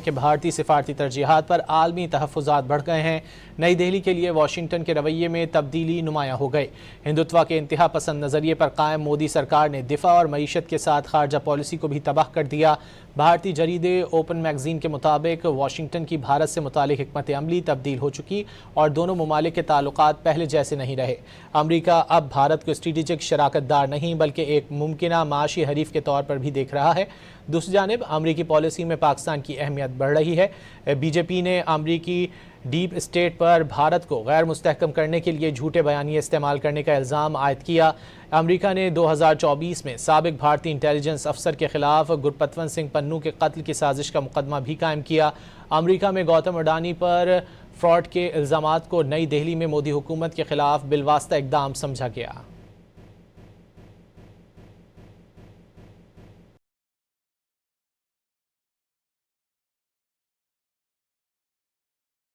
کہ بھارتی سفارتی ترجیحات پر عالمی تحفظات بڑھ گئے ہیں۔ نئی دہلی کے لیے واشنگٹن کے رویے میں تبدیلی نمایاں ہو گئی۔ ہندوتوا کے انتہا پسند نظریے پر قائم مودی سرکار نے دفاع اور معیشت کے ساتھ خارجہ پالیسی کو بھی تباہ کر دیا۔ بھارتی جریدے اوپن میگزین کے مطابق واشنگٹن کی بھارت سے متعلق حکمت عملی تبدیل ہو چکی اور دونوں ممالک کے تعلقات پہلے جیسے نہیں رہے۔ امریکہ اب بھارت کو اسٹریٹجک شراکت دار نہیں بلکہ ایک ممکنہ معاشی حریف کے طور پر بھی دیکھ رہا ہے۔ دوسری جانب امریکی پالیسی میں پاکستان کی اہمیت بڑھ رہی ہے۔ بی جے پی نے امریکی ڈیپ اسٹیٹ پر بھارت کو غیر مستحکم کرنے کے لیے جھوٹے بیانیے استعمال کرنے کا الزام عائد کیا۔ امریکہ نے 2024 میں سابق بھارتی انٹیلیجنس افسر کے خلاف گرپتون سنگھ پنو کے قتل کی سازش کا مقدمہ بھی قائم کیا۔ امریکہ میں گوتم اڈانی پر فراڈ کے الزامات کو نئی دہلی میں مودی حکومت کے خلاف بالواسطہ اقدام سمجھا گیا۔